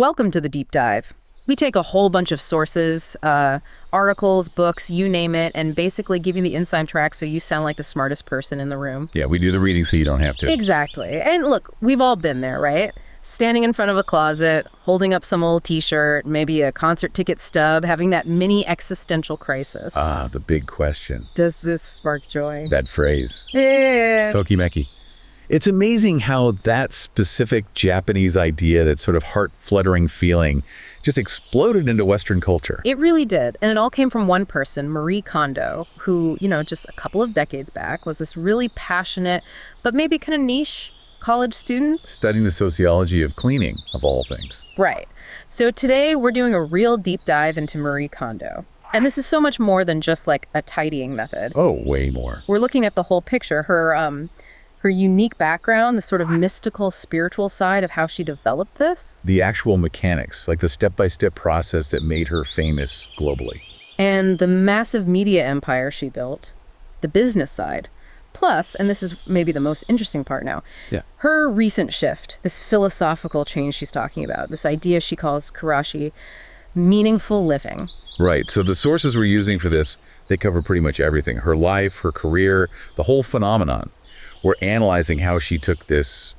Welcome to the deep dive. We take a whole bunch of sources, articles, books, you name it, and basically give you the inside track so you sound like the smartest person in the room. Yeah, we do the reading so you don't have to. Exactly. And look, we've all been there, right? Standing in front of a closet, holding up some old t-shirt, maybe a concert ticket stub, having that mini existential crisis. The big question. Does this spark joy? That phrase. Yeah. Tokimeki. It's amazing how that specific Japanese idea, that sort of heart-fluttering feeling, just exploded into Western culture. It really did. And it all came from one person, Marie Kondo, who, just a couple of decades back was this really passionate, but maybe kind of niche college student. Studying the sociology of cleaning, of all things. Right. So today we're doing a real deep dive into Marie Kondo. And this is so much more than just like a tidying method. Oh, way more. We're looking at the whole picture, her unique background, the sort of mystical, spiritual side of how she developed this. The actual mechanics, like the step-by-step process that made her famous globally. And the massive media empire she built, the business side. Plus, and this is maybe the most interesting part now, her recent shift, this philosophical change she's talking about, this idea she calls karashi, meaningful living. Right, so the sources we're using for this, they cover pretty much everything. Her life, her career, the whole phenomenon. We're analyzing how she took this,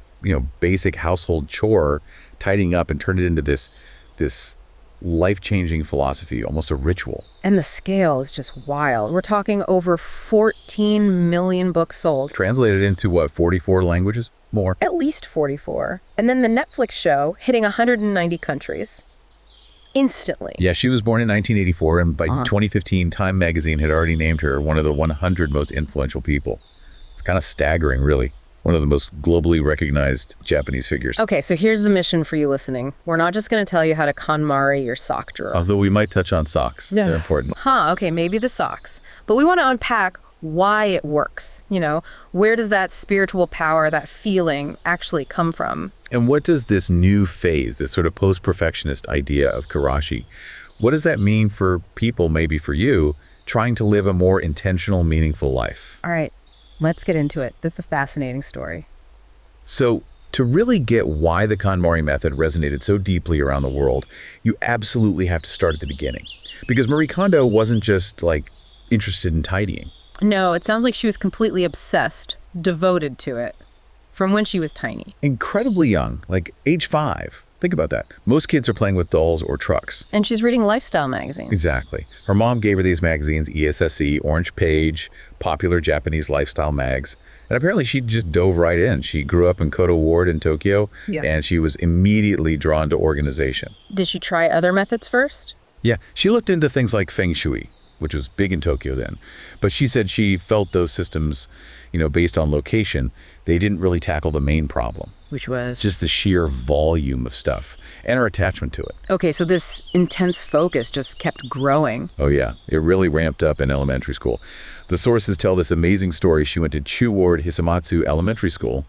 basic household chore, tidying up, and turned it into this life-changing philosophy, almost a ritual. And the scale is just wild. We're talking over 14 million books sold. Translated into, 44 languages? More. At least 44. And then the Netflix show hitting 190 countries. Instantly. Yeah, she was born in 1984, and by 2015, Time magazine had already named her one of the 100 most influential people. It's kind of staggering, really. One of the most globally recognized Japanese figures. Okay, so here's the mission for you listening. We're not just going to tell you how to KonMari your sock drawer. Although we might touch on socks. Yeah. They're important. Okay, maybe the socks. But we want to unpack why it works. Where does that spiritual power, that feeling actually come from? And what does this new phase, this sort of post-perfectionist idea of karashi, what does that mean for people, maybe for you, trying to live a more intentional, meaningful life? All right. Let's get into it. This is a fascinating story. So, to really get why the KonMari method resonated so deeply around the world, you absolutely have to start at the beginning. Because Marie Kondo wasn't just, interested in tidying. No, it sounds like she was completely obsessed, devoted to it, from when she was tiny. Incredibly young, age 5. Think about that. Most kids are playing with dolls or trucks. And she's reading lifestyle magazines. Exactly. Her mom gave her these magazines, ESSE, Orange Page, popular Japanese lifestyle mags. And apparently she just dove right in. She grew up in Koto Ward in Tokyo, and she was immediately drawn to organization. Did she try other methods first? Yeah, she looked into things like feng shui, which was big in Tokyo then. But she said she felt those systems, based on location, they didn't really tackle the main problem. Which was? Just the sheer volume of stuff and her attachment to it. Okay, so this intense focus just kept growing. Oh yeah, it really ramped up in elementary school. The sources tell this amazing story. She went to Chu Ward Hisamatsu Elementary School,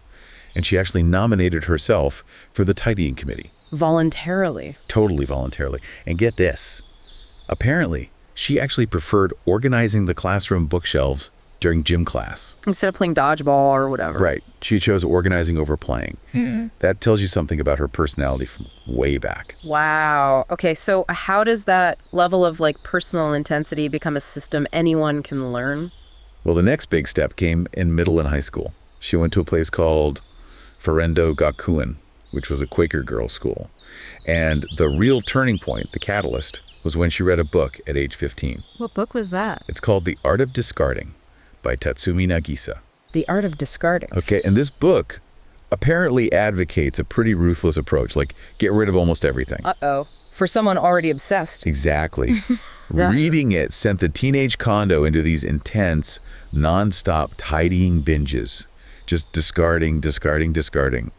and she actually nominated herself for the tidying committee. Voluntarily? Totally voluntarily. And get this, apparently, she actually preferred organizing the classroom bookshelves during gym class. Instead of playing dodgeball or whatever. Right. She chose organizing over playing. That tells you something about her personality from way back. Wow. Okay, so how does that level of personal intensity become a system anyone can learn? Well, the next big step came in middle and high school. She went to a place called Ferendo Gakuen, which was a Quaker girls' school. And the real turning point, the catalyst, was when she read a book at age 15. What book was that? It's called The Art of Discarding by Tatsumi Nagisa. The Art of Discarding. Okay, and this book apparently advocates a pretty ruthless approach, get rid of almost everything. Uh-oh. For someone already obsessed. Exactly. Reading it sent the teenage Kondo into these intense, non-stop tidying binges. Just discarding.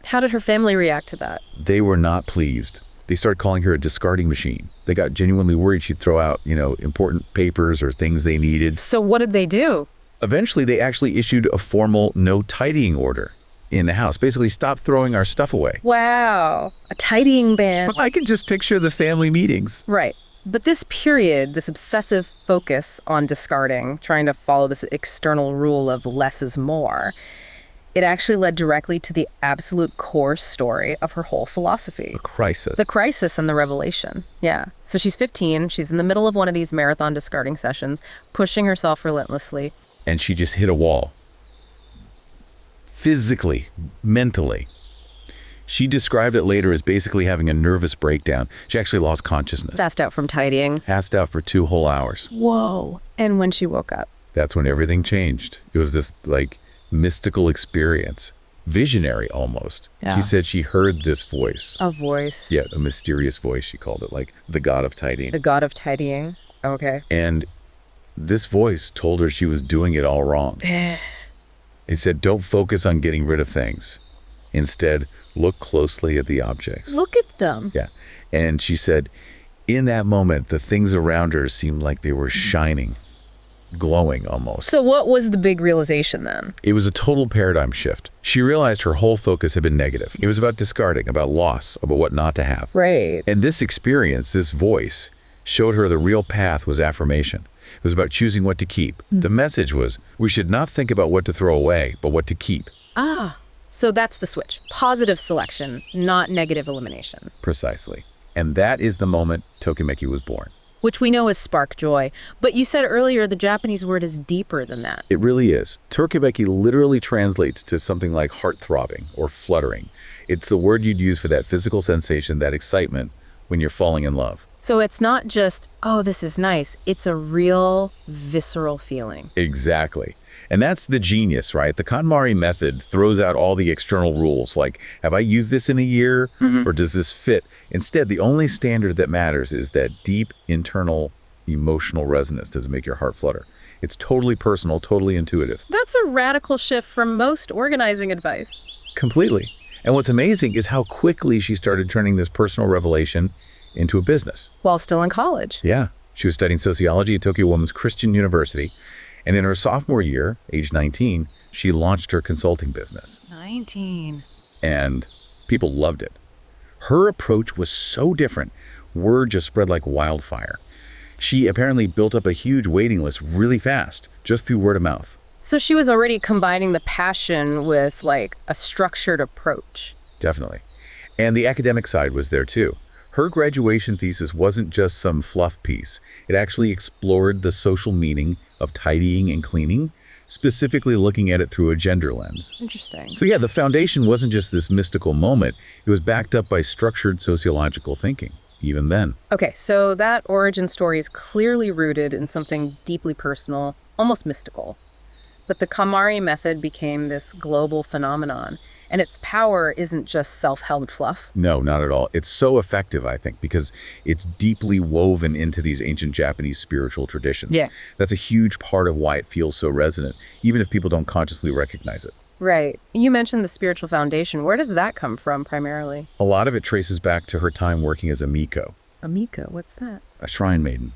How did her family react to that? They were not pleased. They started calling her a discarding machine. They got genuinely worried she'd throw out, important papers or things they needed. So what did they do? Eventually, they actually issued a formal no tidying order in the house. Basically, stop throwing our stuff away. Wow. A tidying ban. I can just picture the family meetings. Right. But this period, this obsessive focus on discarding, trying to follow this external rule of less is more, It actually led directly to the absolute core story of her whole philosophy. A crisis. The crisis and the revelation. Yeah. So she's 15. She's in the middle of one of these marathon discarding sessions, pushing herself relentlessly. And she just hit a wall. Physically, mentally. She described it later as basically having a nervous breakdown. She actually lost consciousness. Passed out from tidying. Passed out for 2 whole hours. Whoa. And when she woke up. That's when everything changed. It was this, mystical experience. Visionary, almost. Yeah. She said she heard this voice. A voice. Yeah, a mysterious voice, she called it, like the god of tidying. The god of tidying. Okay. And this voice told her she was doing it all wrong. It said, don't focus on getting rid of things. Instead, look closely at the objects. Look at them. Yeah. And she said, in that moment, the things around her seemed like they were shining, glowing almost. So what was the big realization then? It was a total paradigm shift. She realized her whole focus had been negative. It was about discarding, about loss, about what not to have. Right. And this experience, this voice, showed her the real path was affirmation. It was about choosing what to keep. The message was, we should not think about what to throw away, but what to keep. So that's the switch. Positive selection, not negative elimination. Precisely. And that is the moment Tokimeki was born. Which we know is spark joy. But you said earlier the Japanese word is deeper than that. It really is. Tokimeki literally translates to something like heart throbbing or fluttering. It's the word you'd use for that physical sensation, that excitement when you're falling in love. So it's not just, oh, this is nice. It's a real visceral feeling. Exactly. And that's the genius, right? The KonMari method throws out all the external rules, like, have I used this in a year? Or does this fit? Instead, the only standard that matters is that deep internal emotional resonance. Does it make your heart flutter? It's totally personal, totally intuitive. That's a radical shift from most organizing advice. Completely. And what's amazing is how quickly she started turning this personal revelation into a business. While still in college. Yeah. She was studying sociology at Tokyo Women's Christian University. And in her sophomore year, age 19, she launched her consulting business. 19. And people loved it. Her approach was so different. Word just spread like wildfire. She apparently built up a huge waiting list really fast, just through word of mouth. So she was already combining the passion with like a structured approach. Definitely. And the academic side was there too. Her graduation thesis wasn't just some fluff piece. It actually explored the social meaning of tidying and cleaning, specifically looking at it through a gender lens. Interesting. So yeah, the foundation wasn't just this mystical moment. It was backed up by structured sociological thinking, even then. Okay, so that origin story is clearly rooted in something deeply personal, almost mystical. But the KonMari method became this global phenomenon. And its power isn't just self-helmed fluff. No, not at all. It's so effective, I think, because it's deeply woven into these ancient Japanese spiritual traditions. Yeah. That's a huge part of why it feels so resonant, even if people don't consciously recognize it. Right. You mentioned the spiritual foundation. Where does that come from primarily? A lot of it traces back to her time working as a miko, A miko, what's that? a shrine maiden.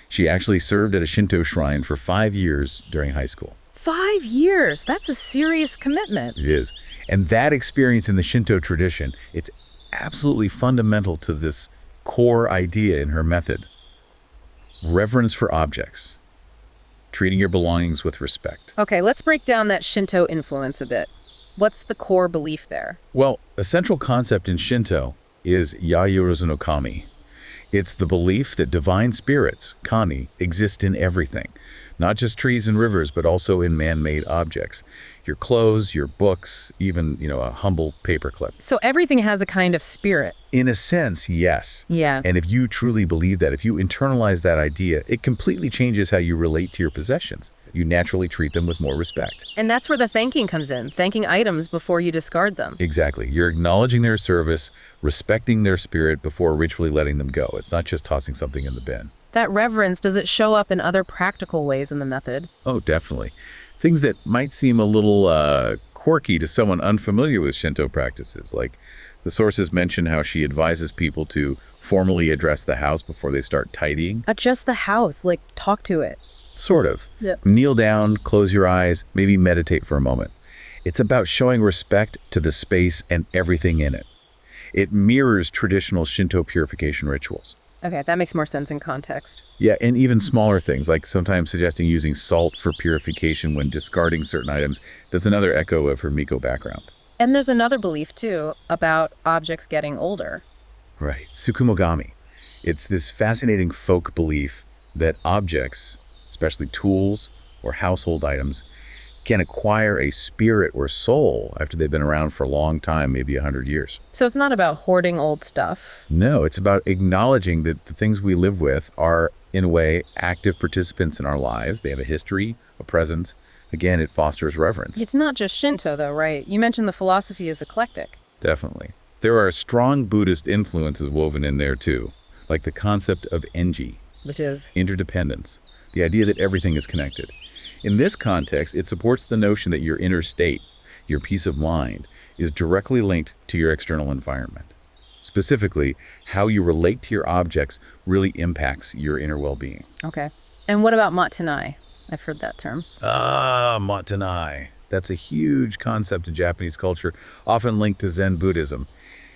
She actually served at a Shinto shrine for 5 years during high school. 5 years. That's a serious commitment. It is. And that experience in the Shinto tradition, it's absolutely fundamental to this core idea in her method. Reverence for objects. Treating your belongings with respect. Okay, let's break down that Shinto influence a bit. What's the core belief there? Well, a central concept in Shinto is Yayorozu no Kami. It's the belief that divine spirits, kami, exist in everything. Not just trees and rivers, but also in man-made objects. Your clothes, your books, even, a humble paperclip. So everything has a kind of spirit. In a sense, yes. Yeah. And if you truly believe that, if you internalize that idea, it completely changes how you relate to your possessions. You naturally treat them with more respect. And that's where the thanking comes in, thanking items before you discard them. Exactly. You're acknowledging their service, respecting their spirit before ritually letting them go. It's not just tossing something in the bin. That reverence, does it show up in other practical ways in the method? Oh, definitely. Things that might seem a little quirky to someone unfamiliar with Shinto practices, like the sources mention how she advises people to formally address the house before they start tidying. Adjust the house, like talk to it. Sort of. Yeah. Kneel down, close your eyes, maybe meditate for a moment. It's about showing respect to the space and everything in it. It mirrors traditional Shinto purification rituals. Okay, that makes more sense in context. Yeah, and even smaller things, like sometimes suggesting using salt for purification when discarding certain items. That's another echo of her Miko background. And there's another belief, too, about objects getting older. Right, Tsukumogami. It's this fascinating folk belief that objects, especially tools or household items, can acquire a spirit or soul after they've been around for a long time, maybe 100 years. So it's not about hoarding old stuff. No, it's about acknowledging that the things we live with are, in a way, active participants in our lives. They have a history, a presence. Again, it fosters reverence. It's not just Shinto, though, right? You mentioned the philosophy is eclectic. Definitely. There are strong Buddhist influences woven in there, too, like the concept of enji, Which is? interdependence, the idea that everything is connected. In this context, it supports the notion that your inner state, your peace of mind, is directly linked to your external environment. Specifically, how you relate to your objects really impacts your inner well-being. Okay. And what about Matanai? I've heard that term. Matanai. That's a huge concept in Japanese culture, often linked to Zen Buddhism.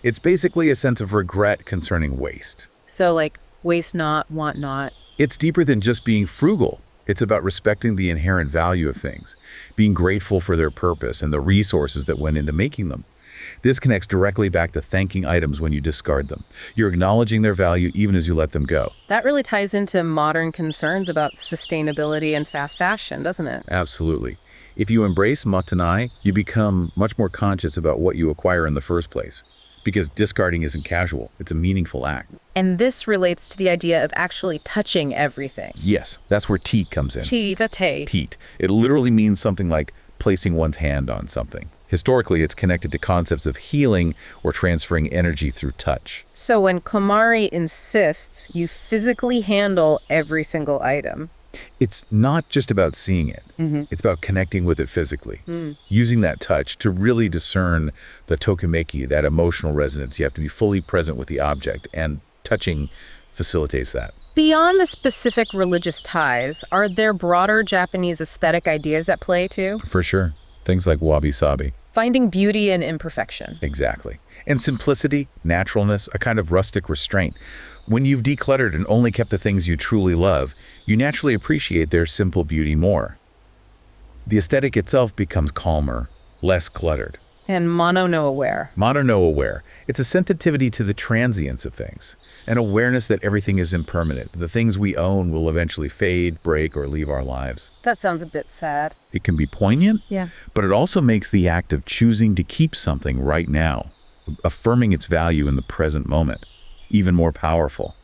It's basically a sense of regret concerning waste. So, like, waste not, want not. It's deeper than just being frugal. It's about respecting the inherent value of things, being grateful for their purpose and the resources that went into making them. This connects directly back to thanking items when you discard them. You're acknowledging their value even as you let them go. That really ties into modern concerns about sustainability and fast fashion, doesn't it? Absolutely. If you embrace Matanai, you become much more conscious about what you acquire in the first place. Because discarding isn't casual, it's a meaningful act. And this relates to the idea of actually touching everything. Yes, that's where teat comes in. Teat. It literally means something like placing one's hand on something. Historically, it's connected to concepts of healing or transferring energy through touch. So when KonMari insists you physically handle every single item. It's not just about seeing it. It's about connecting with it physically. Using that touch to really discern the Tokimeki, that emotional resonance. You have to be fully present with the object, and touching facilitates that. Beyond the specific religious ties, are there broader Japanese aesthetic ideas at play too? For sure. Things like wabi-sabi. Finding beauty in imperfection. Exactly. And simplicity, naturalness, a kind of rustic restraint. When you've decluttered and only kept the things you truly love, you naturally appreciate their simple beauty more. The aesthetic itself becomes calmer, less cluttered. And mono-no-aware. Mono-no-aware. It's a sensitivity to the transience of things, an awareness that everything is impermanent. The things we own will eventually fade, break, or leave our lives. That sounds a bit sad. It can be poignant, Yeah. but it also makes the act of choosing to keep something right now, affirming its value in the present moment, even more powerful.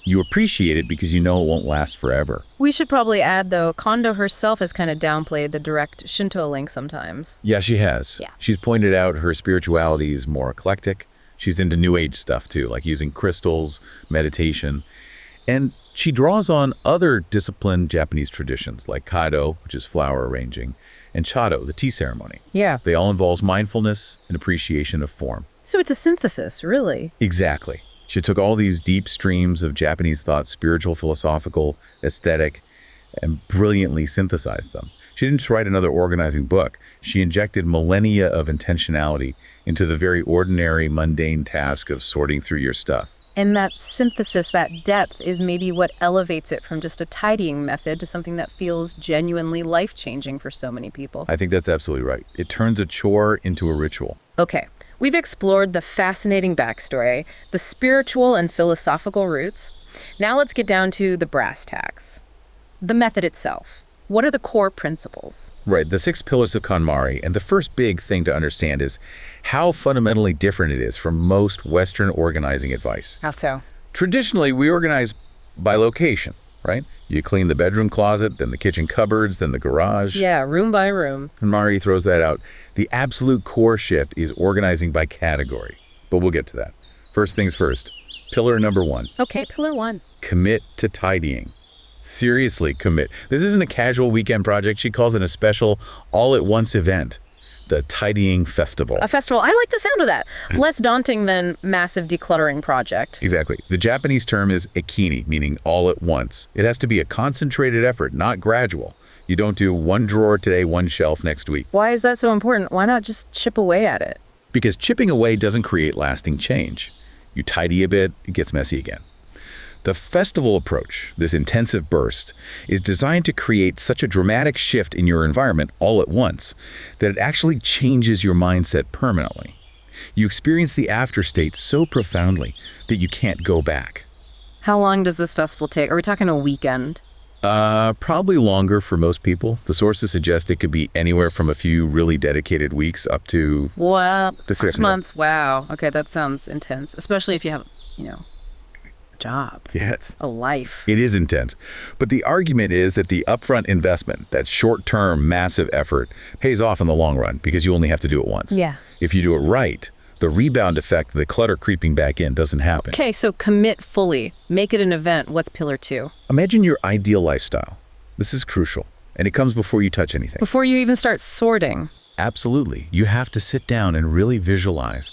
You appreciate it because you know it won't last forever. We should probably add, though, Kondo herself has kind of downplayed the direct Shinto link sometimes. Yeah, she has. Yeah. She's pointed out her spirituality is more eclectic. She's into New Age stuff too, like using crystals, meditation. And she draws on other disciplined Japanese traditions like Kado, which is flower arranging, and Chado, the tea ceremony. Yeah. They all involve mindfulness and appreciation of form. So it's a synthesis, really. Exactly. She took all these deep streams of Japanese thought, spiritual, philosophical, aesthetic, and brilliantly synthesized them. She didn't just write another organizing book. She injected millennia of intentionality into the very ordinary, mundane task of sorting through your stuff. And that synthesis, that depth, is maybe what elevates it from just a tidying method to something that feels genuinely life-changing for so many people. I think that's absolutely right. It turns a chore into a ritual. Okay, we've explored the fascinating backstory, the spiritual and philosophical roots. Now let's get down to the brass tacks. The method itself. What are the core principles? Right, the 6 pillars of KonMari, and the first big thing to understand is how fundamentally different it is from most Western organizing advice. How so? Traditionally, we organize by location, right? You clean the bedroom closet, then the kitchen cupboards, then the garage. Yeah, room by room. KonMari throws that out. The absolute core shift is organizing by category, but we'll get to that. First things first, pillar number 1. Okay, pillar 1. Commit to tidying. Seriously, commit. This isn't a casual weekend project. She calls it a special all-at-once event, the Tidying Festival. A festival. I like the sound of that. Less daunting than massive decluttering project. Exactly. The Japanese term is ikini, meaning all at once. It has to be a concentrated effort, not gradual. You don't do one drawer today, one shelf next week. Why is that so important? Why not just chip away at it? Because chipping away doesn't create lasting change. You tidy a bit, it gets messy again. The festival approach, this intensive burst, is designed to create such a dramatic shift in your environment all at once that it actually changes your mindset permanently. You experience the afterstate so profoundly that you can't go back. How long does this festival take? Are we talking a weekend? Probably longer for most people. The sources suggest it could be anywhere from a few really dedicated weeks up to... Well, to 6 months. Wow. Okay, that sounds intense, especially if you have, a job. Yeah, a life. It is intense. But the argument is that the upfront investment, that short-term, massive effort, pays off in the long run because you only have to do it once. Yeah. If you do it right, the rebound effect, the clutter creeping back in, doesn't happen. Okay, so commit fully. Make it an event. What's pillar 2? Imagine your ideal lifestyle. This is crucial, and it comes before you touch anything. Before you even start sorting. Absolutely. You have to sit down and really visualize,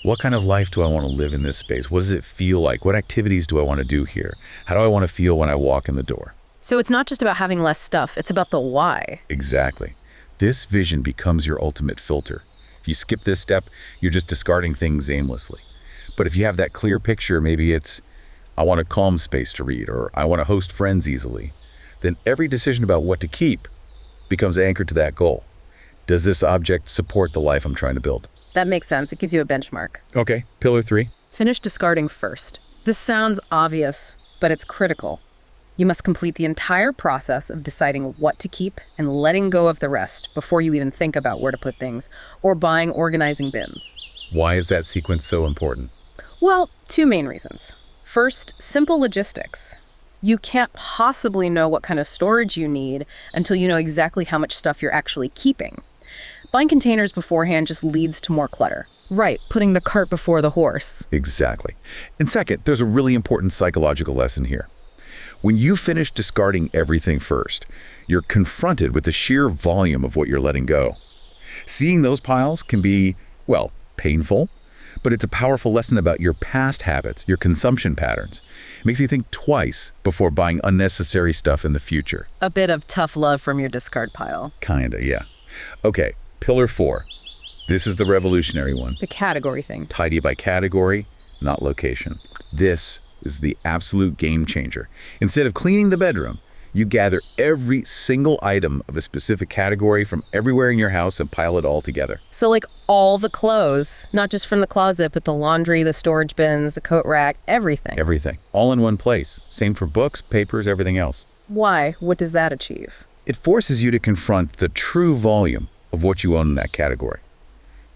what kind of life do I want to live in this space? What does it feel like? What activities do I want to do here? How do I want to feel when I walk in the door? So it's not just about having less stuff. It's about the why. Exactly. This vision becomes your ultimate filter. If you skip this step, you're just discarding things aimlessly. But if you have that clear picture, maybe it's, I want a calm space to read, or I want to host friends easily, then every decision about what to keep becomes anchored to that goal. Does this object support the life I'm trying to build? That makes sense. It gives you a benchmark. Okay, pillar 3. Finish discarding first. This sounds obvious, but it's critical. You must complete the entire process of deciding what to keep and letting go of the rest before you even think about where to put things or buying organizing bins. Why is that sequence so important? Well, 2 main reasons. First, simple logistics. You can't possibly know what kind of storage you need until you know exactly how much stuff you're actually keeping. Buying containers beforehand just leads to more clutter. Right, putting the cart before the horse. Exactly. And second, there's a really important psychological lesson here. When you finish discarding everything first, you're confronted with the sheer volume of what you're letting go. Seeing those piles can be, well, painful, but it's a powerful lesson about your past habits, your consumption patterns. It makes you think twice before buying unnecessary stuff in the future. A bit of tough love from your discard pile. Kinda, yeah. Okay, pillar 4. This is the revolutionary one. The category thing. Tidy by category, not location. This is the absolute game changer. Instead of cleaning the bedroom, you gather every single item of a specific category from everywhere in your house and pile it all together. So like all the clothes, not just from the closet, but the laundry, the storage bins, the coat rack, everything. Everything. All in one place. Same for books, papers, everything else. Why? What does that achieve? It forces you to confront the true volume of what you own in that category.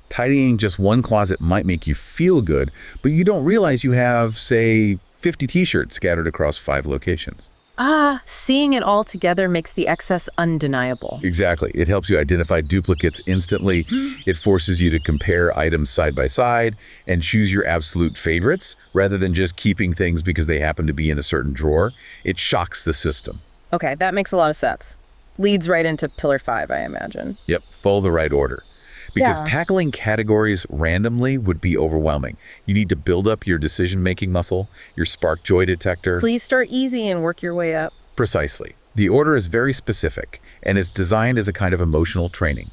Tidying just one closet might make you feel good, but you don't realize you have, say, 50 t-shirts scattered across 5 locations. Seeing it all together makes the excess undeniable. Exactly. It helps you identify duplicates instantly. It forces you to compare items side by side and choose your absolute favorites rather than just keeping things because they happen to be in a certain drawer. It shocks the system. Okay, that makes a lot of sense. Leads right into pillar 5, I imagine. Yep, follow the right order. Because Yeah. tackling categories randomly would be overwhelming. You need to build up your decision-making muscle, your spark joy detector. Please start easy and work your way up. Precisely. The order is very specific, and it's designed as a kind of emotional training.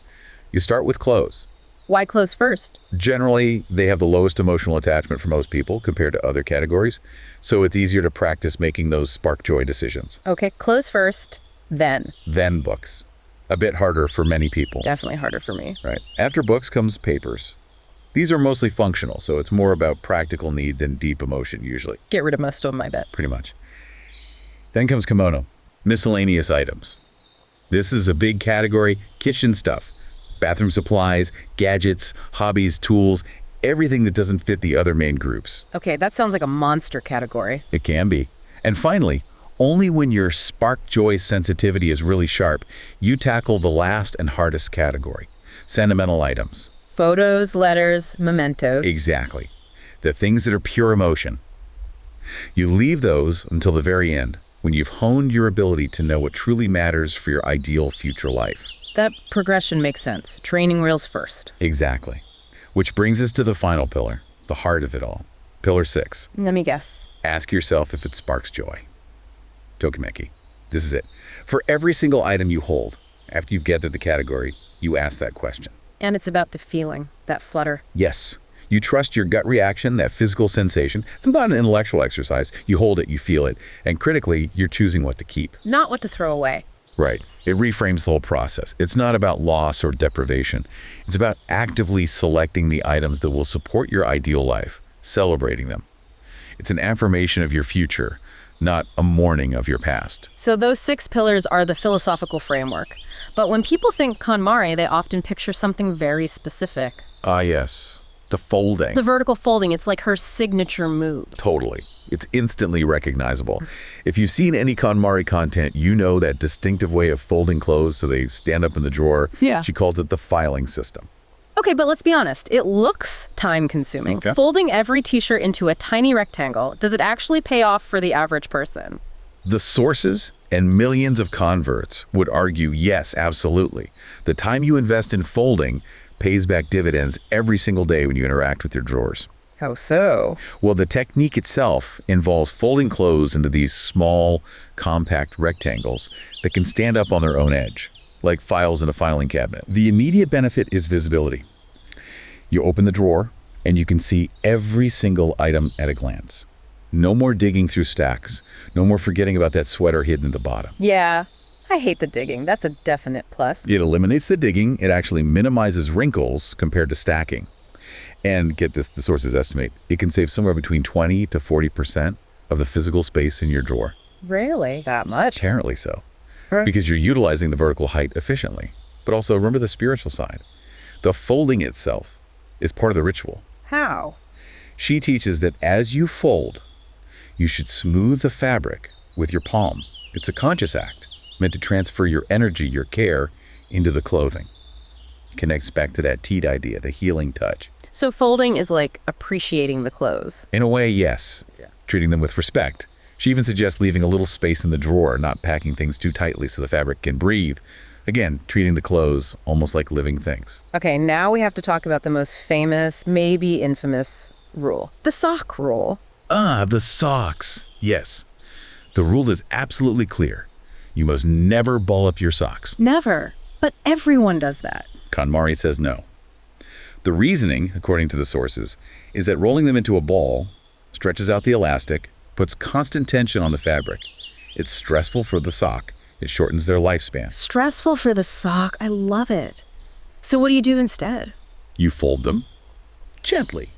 You start with clothes. Why clothes first? Generally, they have the lowest emotional attachment for most people compared to other categories, so it's easier to practice making those spark joy decisions. Okay, clothes first, then. Then books. A bit harder for many people. Definitely harder for me. Right. After books comes papers. These are mostly functional, so it's more about practical need than deep emotion usually. Get rid of most of them, I bet. Pretty much. Then comes kimono, miscellaneous items. This is a big category, kitchen stuff, bathroom supplies, gadgets, hobbies, tools, everything that doesn't fit the other main groups. Okay, that sounds like a monster category. It can be. And finally, only when your spark joy sensitivity is really sharp, you tackle the last and hardest category, sentimental items. Photos, letters, mementos. Exactly. The things that are pure emotion. You leave those until the very end, when you've honed your ability to know what truly matters for your ideal future life. That progression makes sense. Training wheels first. Exactly. Which brings us to the final pillar, the heart of it all. Pillar 6. Let me guess. Ask yourself if it sparks joy. Tokimeki. This is it. For every single item you hold, after you've gathered the category, you ask that question. And it's about the feeling, that flutter. Yes, You trust your gut reaction, that physical sensation. It's not an intellectual exercise. You hold it, you feel it, and critically, you're choosing what to keep. Not what to throw away. Right. It reframes the whole process. It's not about loss or deprivation. It's about actively selecting the items that will support your ideal life, celebrating them. It's an affirmation of your future, not a mourning of your past. So those 6 pillars are the philosophical framework. But when people think KonMari, they often picture something very specific. Ah, yes. The folding. The vertical folding, it's like her signature move. Totally. It's instantly recognizable. If you've seen any KonMari content, you know that distinctive way of folding clothes so they stand up in the drawer. Yeah. She calls it the filing system. Okay, but let's be honest. It looks time-consuming. Okay. Folding every t-shirt into a tiny rectangle, does it actually pay off for the average person? The sources and millions of converts would argue yes, absolutely. The time you invest in folding pays back dividends every single day when you interact with your drawers. How so? Well, the technique itself involves folding clothes into these small, compact rectangles that can stand up on their own edge, like files in a filing cabinet. The immediate benefit is visibility. You open the drawer, and you can see every single item at a glance. No more digging through stacks. No more forgetting about that sweater hidden at the bottom. Yeah, I hate the digging. That's a definite plus. It eliminates the digging. It actually minimizes wrinkles compared to stacking. And get this, the sources estimate, it can save somewhere between 20 to 40% of the physical space in your drawer. Really? That much? Apparently so. Because you're utilizing the vertical height efficiently. But also remember the spiritual side. The folding itself is part of the ritual. How? She teaches that as you fold, you should smooth the fabric with your palm. It's a conscious act meant to transfer your energy, your care, into the clothing. Connects back to that teat idea, the healing touch. So folding is like appreciating the clothes. In a way, yes. Treating them with respect. She even suggests leaving a little space in the drawer, not packing things too tightly so the fabric can breathe. Again, treating the clothes almost like living things. Okay, now we have to talk about the most famous, maybe infamous rule. The sock rule. Ah, the socks. Yes. The rule is absolutely clear. You must never ball up your socks. Never. But everyone does that. KonMari says no. The reasoning, according to the sources, is that rolling them into a ball stretches out the elastic, puts constant tension on the fabric. It's stressful for the sock. It shortens their lifespan. Stressful for the sock. I love it. So what do you do instead? You fold them gently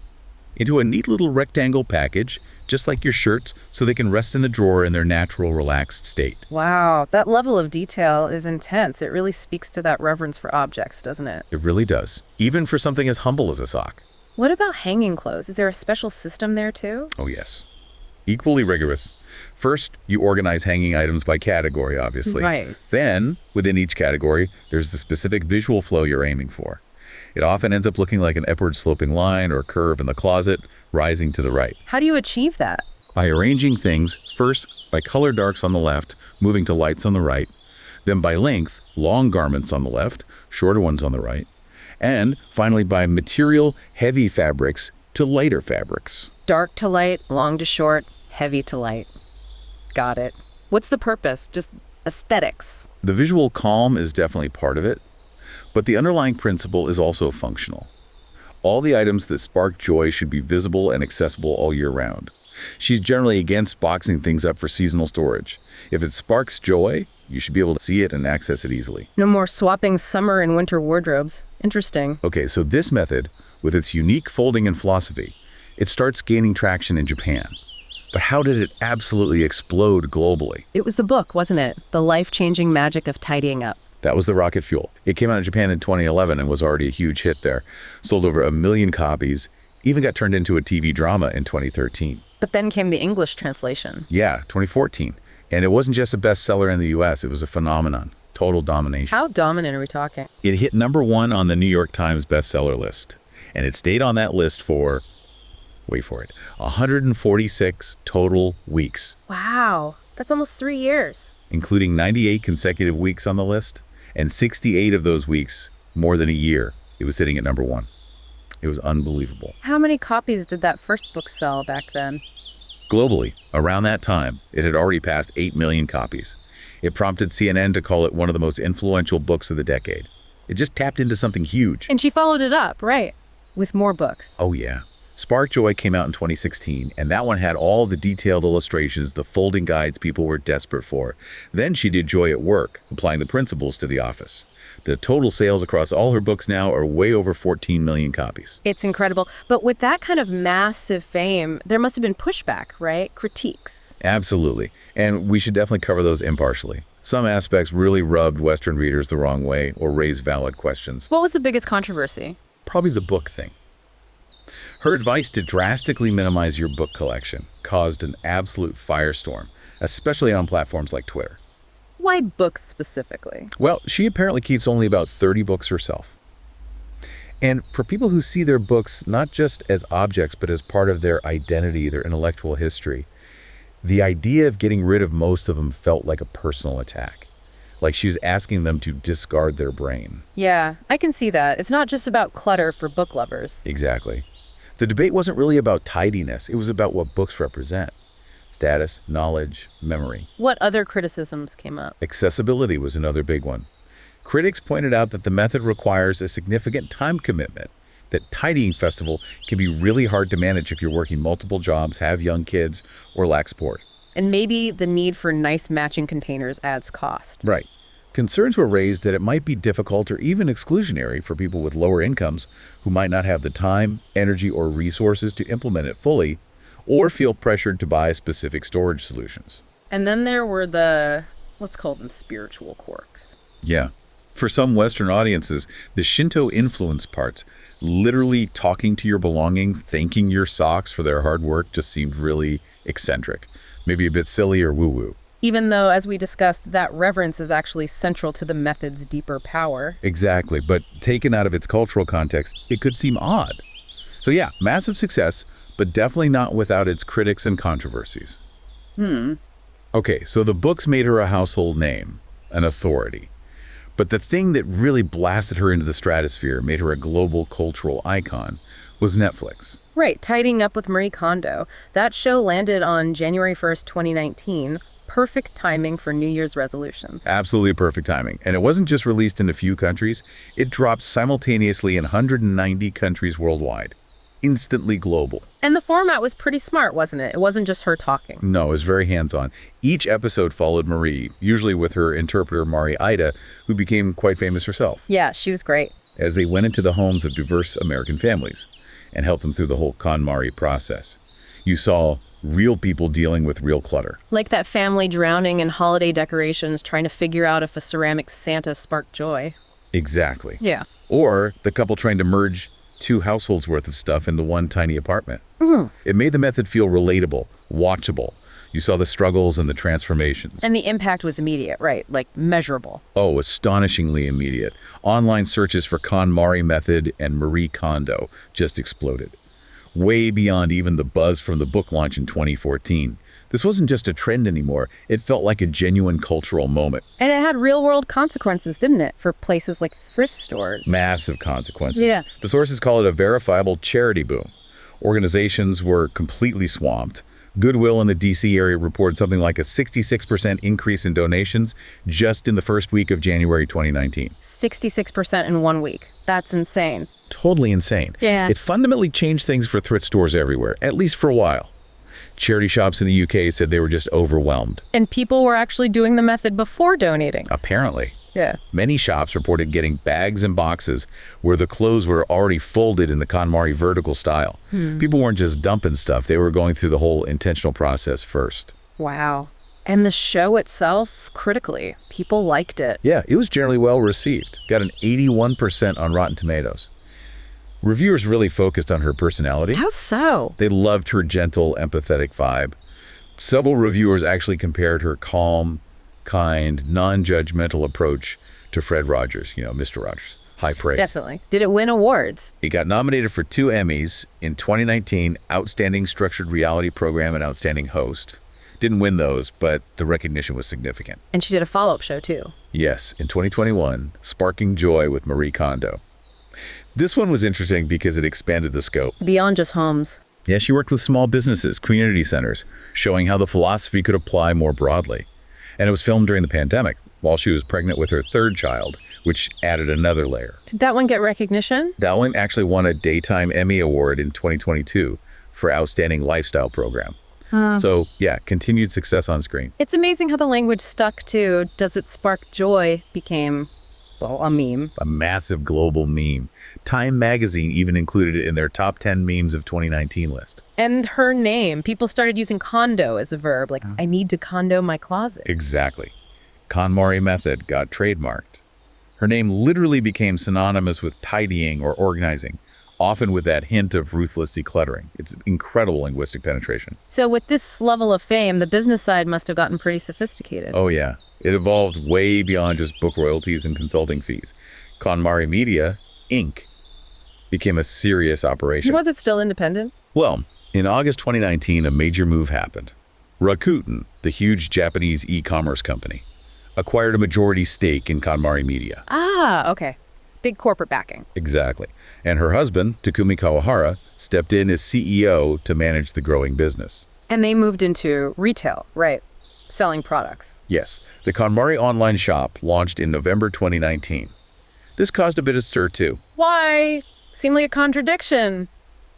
into a neat little rectangle package, just like your shirts, so they can rest in the drawer in their natural, relaxed state. Wow, that level of detail is intense. It really speaks to that reverence for objects, doesn't it? It really does, even for something as humble as a sock. What about hanging clothes? Is there a special system there too? Oh, yes. Equally rigorous. First, you organize hanging items by category, obviously. Right. Then, within each category, there's the specific visual flow you're aiming for. It often ends up looking like an upward sloping line or curve in the closet, rising to the right. How do you achieve that? By arranging things, first by color darks on the left, moving to lights on the right, then by length, long garments on the left, shorter ones on the right, and finally by material, heavy fabrics to lighter fabrics. Dark to light, long to short, heavy to light. Got it. What's the purpose? Just aesthetics? The visual calm is definitely part of it, but the underlying principle is also functional. All the items that spark joy should be visible and accessible all year round. She's generally against boxing things up for seasonal storage. If it sparks joy, you should be able to see it and access it easily. No more swapping summer and winter wardrobes. Interesting. Okay, so this method, with its unique folding and philosophy, it starts gaining traction in Japan. But how did it absolutely explode globally? It was the book, wasn't it? The life-changing magic of tidying up. That was the rocket fuel. It came out in Japan in 2011 and was already a huge hit there. Sold over 1 million copies, even got turned into a TV drama in 2013. But then came the English translation. Yeah, 2014. And it wasn't just a bestseller in the US, it was a phenomenon. Total domination. How dominant are we talking? It hit #1 on the New York Times bestseller list. And it stayed on that list for, wait for it, 146 total weeks. Wow, that's almost 3 years. Including 98 consecutive weeks on the list. And 68 of those weeks, more than a year, it was sitting at #1. It was unbelievable. How many copies did that first book sell back then? Globally, around that time, it had already passed 8 million copies. It prompted CNN to call it one of the most influential books of the decade. It just tapped into something huge. And she followed it up, right? with more books. Oh, yeah. Spark Joy came out in 2016, and that one had all the detailed illustrations, the folding guides people were desperate for. Then she did Joy at Work, applying the principles to the office. The total sales across all her books now are way over 14 million copies. It's incredible. But with that kind of massive fame, there must have been pushback, right? Critiques. Absolutely. And we should definitely cover those impartially. Some aspects really rubbed Western readers the wrong way or raised valid questions. What was the biggest controversy? Probably the book thing. Her advice to drastically minimize your book collection caused an absolute firestorm, especially on platforms like Twitter. Why books specifically? Well, she apparently keeps only about 30 books herself. And for people who see their books not just as objects, but as part of their identity, their intellectual history, the idea of getting rid of most of them felt like a personal attack. Like she was asking them to discard their brain. Yeah, I can see that. It's not just about clutter for book lovers. Exactly. The debate wasn't really about tidiness. It was about what books represent. Status, knowledge, memory. What other criticisms came up? Accessibility was another big one. Critics pointed out that the method requires a significant time commitment, that tidying festival can be really hard to manage if you're working multiple jobs, have young kids, or lack support. And maybe the need for nice matching containers adds cost. Right. Concerns were raised that it might be difficult or even exclusionary for people with lower incomes who might not have the time, energy, or resources to implement it fully, or feel pressured to buy specific storage solutions. And then there were the, let's call them spiritual quirks. Yeah. For some Western audiences, the Shinto influence parts, literally talking to your belongings, thanking your socks for their hard work, just seemed really eccentric. Maybe a bit silly or woo-woo. Even though, as we discussed, that reverence is actually central to the method's deeper power. Exactly, but taken out of its cultural context, it could seem odd. So yeah, massive success, but definitely not without its critics and controversies. Okay, so the books made her a household name, an authority. But the thing that really blasted her into the stratosphere, made her a global cultural icon, was Netflix. Right, Tidying Up with Marie Kondo. That show landed on January 1st, 2019. Perfect timing for New Year's resolutions. Absolutely perfect timing. And it wasn't just released in a few countries, it dropped simultaneously in 190 countries worldwide. Instantly global. And the format was pretty smart, wasn't it? It wasn't just her talking. No, it was very hands-on. Each episode followed Marie, usually with her interpreter Mari Ida, who became quite famous herself. Yeah, she was great. As they went into the homes of diverse American families and helped them through the whole KonMari process. You saw real people dealing with real clutter. Like that family drowning in holiday decorations trying to figure out if a ceramic Santa sparked joy. Exactly. Yeah. Or the couple trying to merge 2 households worth of stuff into one tiny apartment. It made the method feel relatable, watchable. You saw the struggles and the transformations. And the impact was immediate, right? Like measurable. Oh, astonishingly immediate. Online searches for KonMari method and Marie Kondo just exploded. Way beyond even the buzz from the book launch in 2014. This wasn't just a trend anymore. It felt like a genuine cultural moment. And it had real-world consequences, didn't it? For places like thrift stores. Massive consequences. Yeah. The sources call it a verifiable charity boom. Organizations were completely swamped. Goodwill in the D.C. area reported something like a 66% increase in donations just in the first week of January 2019. 66% in 1 week. That's insane. Totally insane. Yeah. It fundamentally changed things for thrift stores everywhere, at least for a while. Charity shops in the UK said they were just overwhelmed. And people were actually doing the method before donating. Apparently. Yeah. Many shops reported getting bags and boxes where the clothes were already folded in the KonMari vertical style. People weren't just dumping stuff, they were going through the whole intentional process first. Wow. And the show itself, critically, people liked it. Yeah, it was generally well received. Got an 81% on Rotten Tomatoes. Reviewers really focused on her personality. How so? They loved her gentle, empathetic vibe. Several reviewers actually compared her calm, kind, non-judgmental approach to Fred Rogers, Mr. Rogers. High praise. Definitely. Did it win awards? It got nominated for 2 Emmys in 2019, Outstanding Structured Reality Program and Outstanding Host. Didn't win those, but the recognition was significant. And she did a follow-up show, too. Yes, in 2021, Sparking Joy with Marie Kondo. This one was interesting because it expanded the scope. Beyond just homes. Yeah, she worked with small businesses, community centers, showing how the philosophy could apply more broadly. And it was filmed during the pandemic, while she was pregnant with her 3rd child, which added another layer. Did that one get recognition? That one actually won a Daytime Emmy Award in 2022 for Outstanding Lifestyle Program. So, yeah, continued success on screen. It's amazing how the language stuck to "Does it spark joy" became, well, a meme. A massive global meme. Time magazine even included it in their top 10 memes of 2019 list. And her name. People started using condo as a verb, like, I need to condo my closet. Exactly. KonMari method got trademarked. Her name literally became synonymous with tidying or organizing, often with that hint of ruthless decluttering. It's incredible linguistic penetration. So with this level of fame, the business side must have gotten pretty sophisticated. Oh yeah, it evolved way beyond just book royalties and consulting fees. KonMari Media, Inc. became a serious operation. Was it still independent? Well, in August 2019, a major move happened. Rakuten, the huge Japanese e-commerce company, acquired a majority stake in KonMari Media. Ah, okay. Big corporate backing. Exactly. And her husband, Takumi Kawahara, stepped in as CEO to manage the growing business. And they moved into retail, right? Selling products. Yes, the KonMari online shop launched in November 2019. This caused a bit of stir too. Why? Seemed like a contradiction.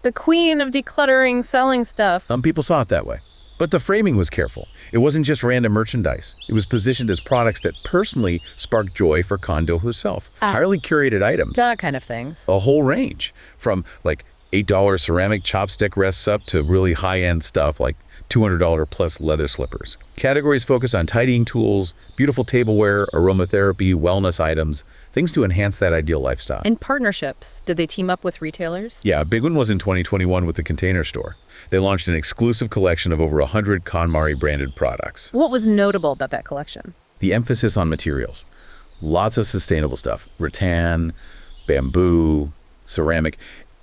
The queen of decluttering, selling stuff. Some people saw it that way. But the framing was careful. It wasn't just random merchandise. It was positioned as products that personally sparked joy for Kondo herself. Highly curated items. That kind of things. A whole range. From like $8 ceramic chopstick rests up to really high-end stuff like $200 plus leather slippers. Categories focus on tidying tools, beautiful tableware, aromatherapy, wellness items, things to enhance that ideal lifestyle. And partnerships. Did they team up with retailers? Yeah, a big one was in 2021 with the Container Store. They launched an exclusive collection of over 100 KonMari branded products. What was notable about that collection? The emphasis on materials. Lots of sustainable stuff. Rattan, bamboo, ceramic.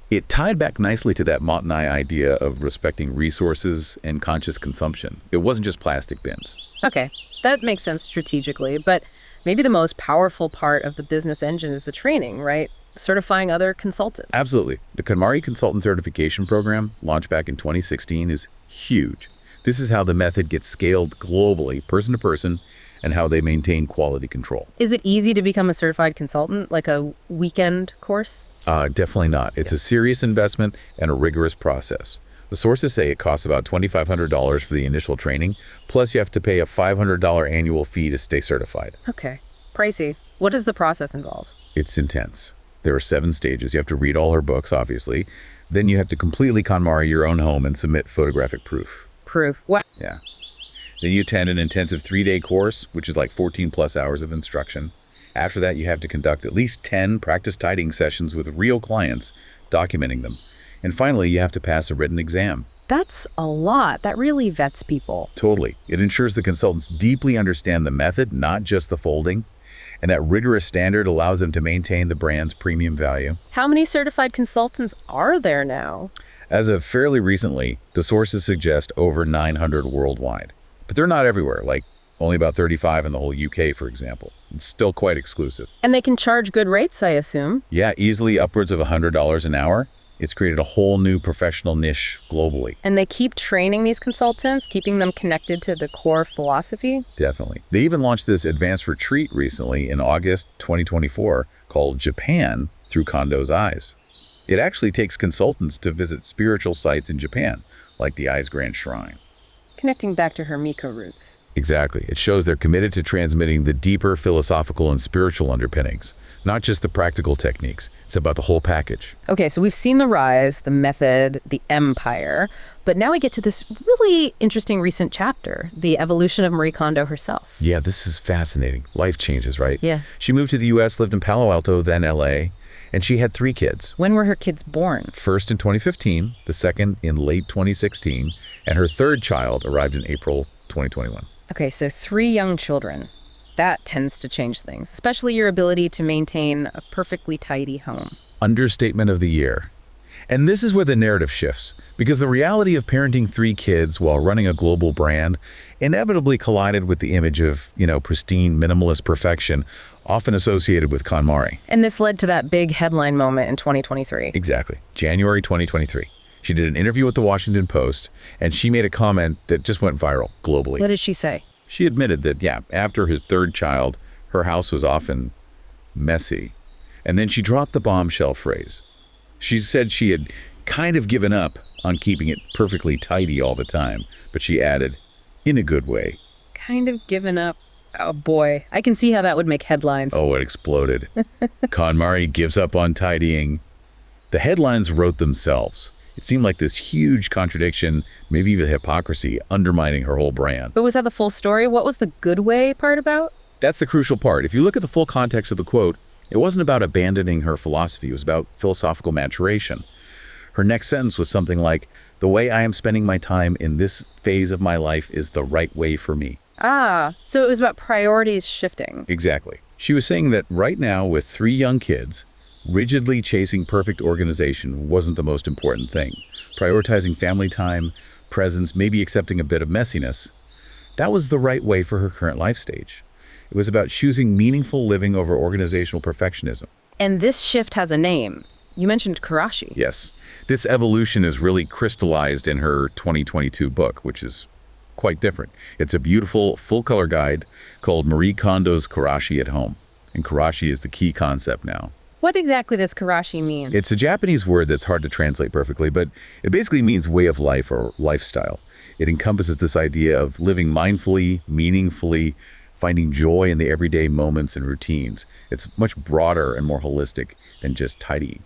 It tied back nicely to that Montanai idea of respecting resources and conscious consumption. It wasn't just plastic bins. Okay, that makes sense strategically, but maybe the most powerful part of the business engine is the training, right? Certifying other consultants. Absolutely. The KonMari Consultant Certification Program, launched back in 2016, is huge. This is how the method gets scaled globally, person to person, and how they maintain quality control. Is it easy to become a certified consultant, like a weekend course? Definitely not. It's a serious investment and a rigorous process. The sources say it costs about $2,500 for the initial training, plus you have to pay a $500 annual fee to stay certified. Okay. Pricey. What does the process involve? It's intense. There are 7 stages. You have to read all her books, obviously. Then you have to completely KonMari your own home and submit photographic proof. Proof. What? Yeah. Then you attend an intensive 3-day course, which is like 14 plus hours of instruction. After that, you have to conduct at least 10 practice tidying sessions with real clients, documenting them. And finally, you have to pass a written exam. That's a lot. That really vets people. Totally. It ensures the consultants deeply understand the method, not just the folding. And that rigorous standard allows them to maintain the brand's premium value. How many certified consultants are there now? As of fairly recently, the sources suggest over 900 worldwide. But they're not everywhere, like only about 35 in the whole UK, for example. It's still quite exclusive. And they can charge good rates, I assume. Yeah, easily upwards of $100 an hour. It's created a whole new professional niche globally. And they keep training these consultants, keeping them connected to the core philosophy? Definitely. They even launched this advanced retreat recently in August 2024 called Japan Through Kondo's Eyes. It actually takes consultants to visit spiritual sites in Japan, like the Eyes Grand Shrine. Connecting back to her Miko roots. Exactly. It shows they're committed to transmitting the deeper philosophical and spiritual underpinnings, not just the practical techniques. It's about the whole package. Okay, so we've seen the rise, the method, the empire, but now we get to this really interesting recent chapter, the evolution of Marie Kondo herself. Yeah, this is fascinating. Life changes, right? Yeah. She moved to the U.S., lived in Palo Alto, then L.A., and she had 3 kids. When were her kids born? First in 2015, the second in late 2016, and her third child arrived in April 2021. Okay, so 3 young children. That tends to change things, especially your ability to maintain a perfectly tidy home. Understatement of the year. And this is where the narrative shifts, because the reality of parenting 3 kids while running a global brand inevitably collided with the image of, pristine minimalist perfection, often associated with KonMari. And this led to that big headline moment in 2023. Exactly. January 2023. She did an interview with the Washington Post, and she made a comment that just went viral globally. What did she say? She admitted that, after his 3rd child, her house was often messy. And then she dropped the bombshell phrase. She said she had kind of given up on keeping it perfectly tidy all the time, but she added, in a good way. Kind of given up. Oh boy, I can see how that would make headlines. Oh, it exploded. KonMari gives up on tidying. The headlines wrote themselves. It seemed like this huge contradiction, maybe even hypocrisy, undermining her whole brand. But was that the full story? What was the good way part about? That's the crucial part. If you look at the full context of the quote, it wasn't about abandoning her philosophy. It was about philosophical maturation. Her next sentence was something like, the way I am spending my time in this phase of my life is the right way for me. Ah, so it was about priorities shifting. Exactly. She was saying that right now, with 3 young kids, rigidly chasing perfect organization wasn't the most important thing. Prioritizing family time, presence, maybe accepting a bit of messiness, that was the right way for her current life stage. It was about choosing meaningful living over organizational perfectionism. And this shift has a name. You mentioned Karashi. Yes. This evolution is really crystallized in her 2022 book, which is quite different. It's a beautiful, full-color guide called Marie Kondo's Karashi at Home. And Karashi is the key concept now. What exactly does Karashi mean? It's a Japanese word that's hard to translate perfectly, but it basically means way of life or lifestyle. It encompasses this idea of living mindfully, meaningfully, finding joy in the everyday moments and routines. It's much broader and more holistic than just tidying.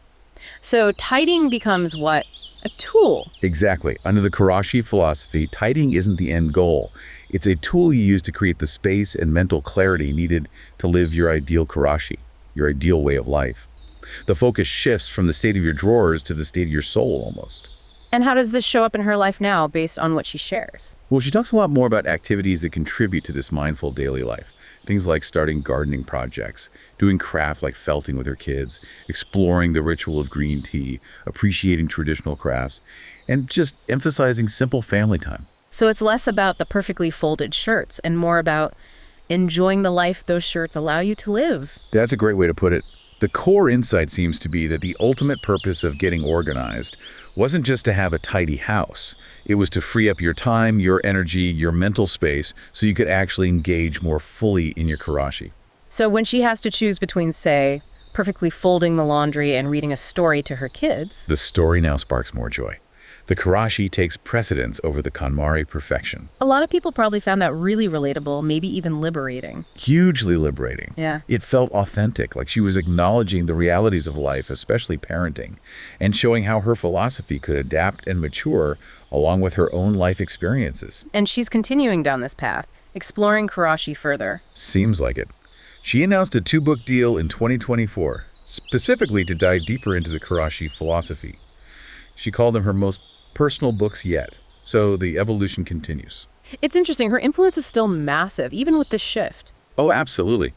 So tidying becomes what? A tool. Exactly. Under the Karashi philosophy, tidying isn't the end goal. It's a tool you use to create the space and mental clarity needed to live your ideal Karashi, your ideal way of life. The focus shifts from the state of your drawers to the state of your soul almost. And how does this show up in her life now based on what she shares? Well, she talks a lot more about activities that contribute to this mindful daily life. Things like starting gardening projects, doing craft like felting with her kids, exploring the ritual of green tea, appreciating traditional crafts, and just emphasizing simple family time. So it's less about the perfectly folded shirts and more about enjoying the life those shirts allow you to live. That's a great way to put it. The core insight seems to be that the ultimate purpose of getting organized wasn't just to have a tidy house. It was to free up your time, your energy, your mental space, so you could actually engage more fully in your Karashi. So when she has to choose between, say, perfectly folding the laundry and reading a story to her kids, the story now sparks more joy. The Karashi takes precedence over the KonMari perfection. a lot of people probably found that really relatable, maybe even liberating. Hugely liberating. Yeah. It felt authentic, like she was acknowledging the realities of life, especially parenting, and showing how her philosophy could adapt and mature along with her own life experiences. And she's continuing down this path, exploring Karashi further. Seems like it. She announced a 2-book deal in 2024, specifically to dive deeper into the Karashi philosophy. She called them her most personal books yet, so the evolution continues. It's interesting, her influence is still massive, even with this shift. Oh, absolutely.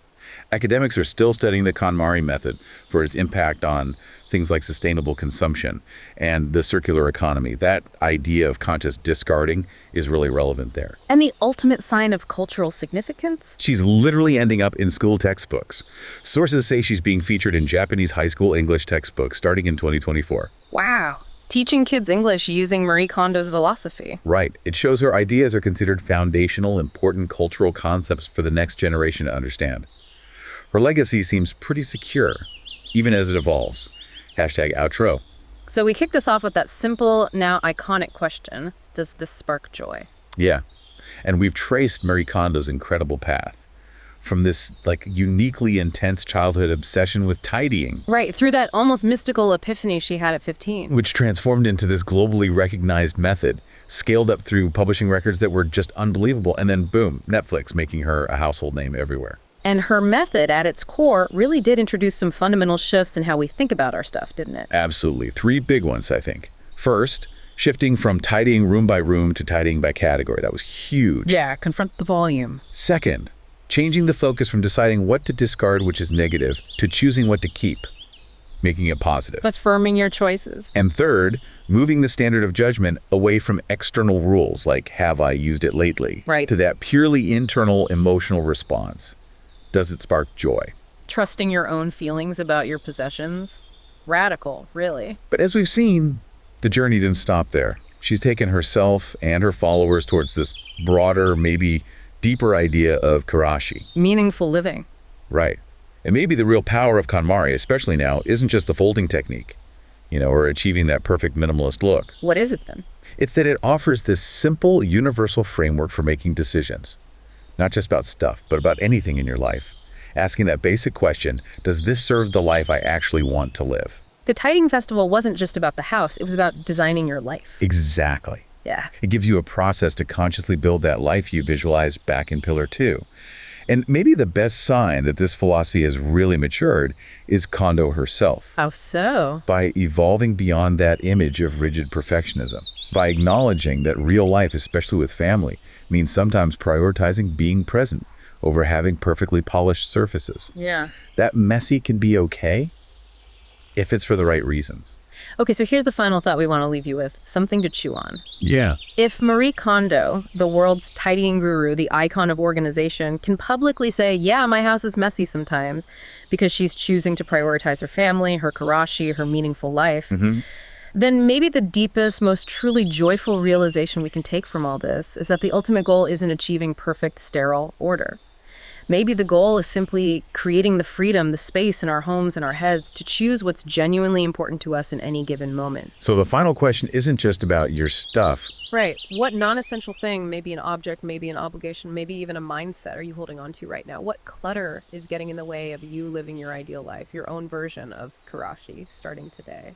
Academics are still studying the KonMari method for its impact on things like sustainable consumption and the circular economy. That idea of conscious discarding is really relevant there. And the ultimate sign of cultural significance? She's literally ending up in school textbooks. Sources say she's being featured in Japanese high school English textbooks starting in 2024. Wow. Teaching kids English using Marie Kondo's philosophy. Right. It shows her ideas are considered foundational, important cultural concepts for the next generation to understand. Her legacy seems pretty secure, even as it evolves. #outro. So we kick this off with that simple, now iconic question. Does this spark joy? Yeah. And we've traced Marie Kondo's incredible path from this uniquely intense childhood obsession with tidying. Right, through that almost mystical epiphany she had at 15. Which transformed into this globally recognized method, scaled up through publishing records that were just unbelievable, and then boom, Netflix making her a household name everywhere. And her method, at its core, really did introduce some fundamental shifts in how we think about our stuff, didn't it? Absolutely. 3 big ones, I think. First, shifting from tidying room by room to tidying by category. That was huge. Yeah, confront the volume. Second, changing the focus from deciding what to discard, which is negative, to choosing what to keep, making it positive. That's firming your choices. And third, moving the standard of judgment away from external rules like, have I used it lately? Right. To that purely internal emotional response. Does it spark joy? Trusting your own feelings about your possessions. Radical, really. But as we've seen, the journey didn't stop there. She's taken herself and her followers towards this broader, maybe deeper idea of Karashi. Meaningful living. Right. And maybe the real power of KonMari, especially now, isn't just the folding technique, or achieving that perfect minimalist look. What is it then? It's that it offers this simple, universal framework for making decisions. Not just about stuff, but about anything in your life. Asking that basic question, does this serve the life I actually want to live? The Tidying Festival wasn't just about the house, it was about designing your life. Exactly. Yeah. It gives you a process to consciously build that life you visualized back in Pillar 2. And maybe the best sign that this philosophy has really matured is Kondo herself. How so? By evolving beyond that image of rigid perfectionism. By acknowledging that real life, especially with family, means sometimes prioritizing being present over having perfectly polished surfaces. Yeah. That messy can be okay if it's for the right reasons. Okay, so here's the final thought we want to leave you with, something to chew on. Yeah. If Marie Kondo, the world's tidying guru, the icon of organization, can publicly say, yeah, my house is messy sometimes because she's choosing to prioritize her family, her karashi, her meaningful life, then maybe the deepest, most truly joyful realization we can take from all this is that the ultimate goal isn't achieving perfect, sterile order. Maybe the goal is simply creating the freedom, the space in our homes and our heads to choose what's genuinely important to us in any given moment. So the final question isn't just about your stuff. Right. What non-essential thing, maybe an object, maybe an obligation, maybe even a mindset are you holding on to right now? What clutter is getting in the way of you living your ideal life, your own version of karashi starting today?